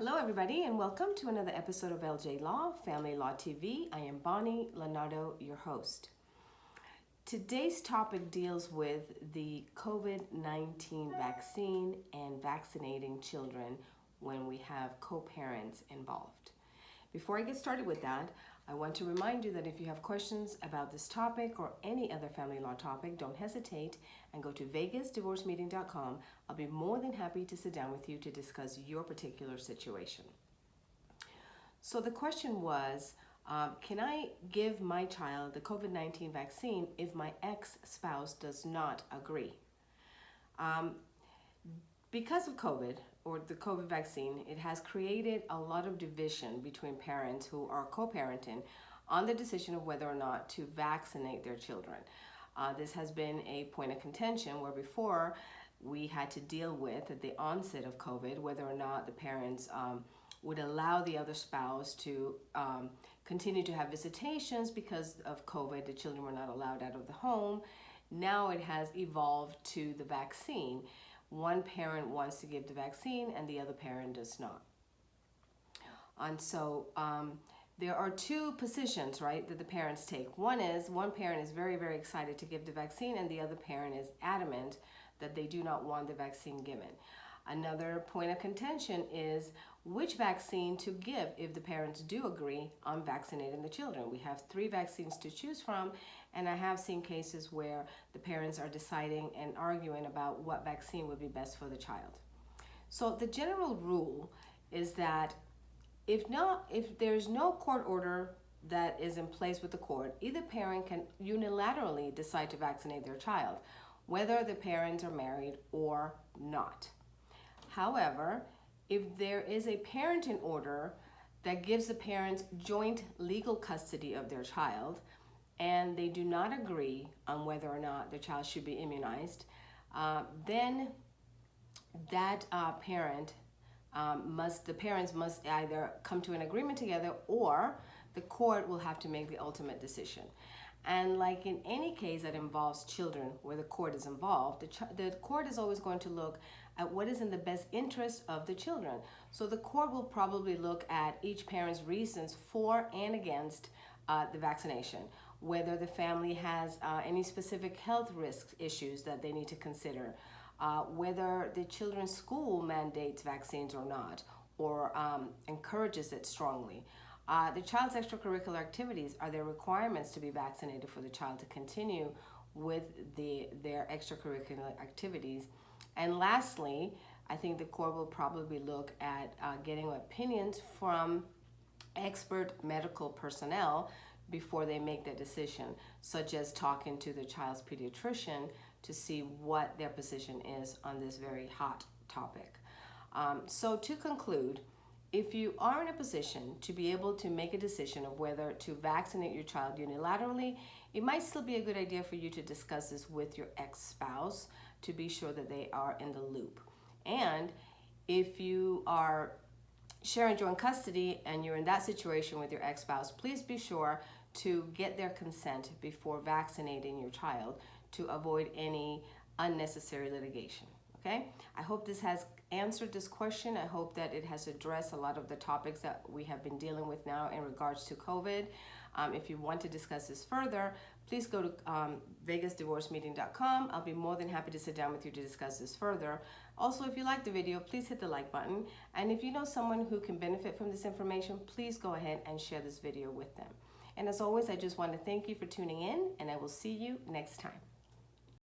Hello, everybody, and welcome to another episode of LJ Law, Family Law TV. I am Bonnie Leonardo, your host. Today's topic deals with the COVID-19 vaccine and vaccinating children when we have co-parents involved. Before I get started with that, I want to remind you that if you have questions about this topic or any other family law topic, don't hesitate and go to vegasdivorcemeeting.com. I'll be more than happy to sit down with you to discuss your particular situation. So the question was, can I give my child the COVID-19 vaccine if my ex-spouse does not agree? Because of COVID, or the COVID vaccine, it has created a lot of division between parents who are co-parenting on the decision of whether or not to vaccinate their children. This has been a point of contention where before we had to deal with at the onset of COVID whether or not the parents would allow the other spouse to continue to have visitations because of COVID. The children were not allowed out of the home. Now it has evolved to the vaccine. One parent wants to give the vaccine and the other parent does not. And so there are two positions, right, that the parents take. One parent is very, very excited to give the vaccine and the other parent is adamant that they do not want the vaccine given. Another point of contention is which vaccine to give if the parents do agree on vaccinating the children. We have 3 vaccines to choose from, and I have seen cases where the parents are deciding and arguing about what vaccine would be best for the child. So the general rule is that if there's no court order that is in place with the court, either parent can unilaterally decide to vaccinate their child, whether the parents are married or not. However, if there is a parenting order that gives the parents joint legal custody of their child and they do not agree on whether or not the child should be immunized, then that the parents must either come to an agreement together or the court will have to make the ultimate decision. And like in any case that involves children where the court is involved, the court is always going to look at what is in the best interest of the children. So the court will probably look at each parent's reasons for and against the vaccination, whether the family has any specific health risk issues that they need to consider, whether the children's school mandates vaccines or not, or encourages it strongly. The child's extracurricular activities, are there requirements to be vaccinated for the child to continue with their extracurricular activities? And lastly, I think the court will probably look at getting opinions from expert medical personnel before they make their decision, such as talking to the child's pediatrician to see what their position is on this very hot topic. So to conclude, if you are in a position to be able to make a decision of whether to vaccinate your child unilaterally, it might still be a good idea for you to discuss this with your ex-spouse to be sure that they are in the loop. And if you are sharing joint custody and you're in that situation with your ex-spouse, please be sure to get their consent before vaccinating your child to avoid any unnecessary litigation. Okay? I hope this has answered this question. I hope that it has addressed a lot of the topics that we have been dealing with now in regards to COVID. If you want to discuss this further, please go to vegasdivorcemeeting.com. I'll be more than happy to sit down with you to discuss this further. Also, if you like the video, please hit the like button. And if you know someone who can benefit from this information, please go ahead and share this video with them. And as always, I just want to thank you for tuning in, and I will see you next time.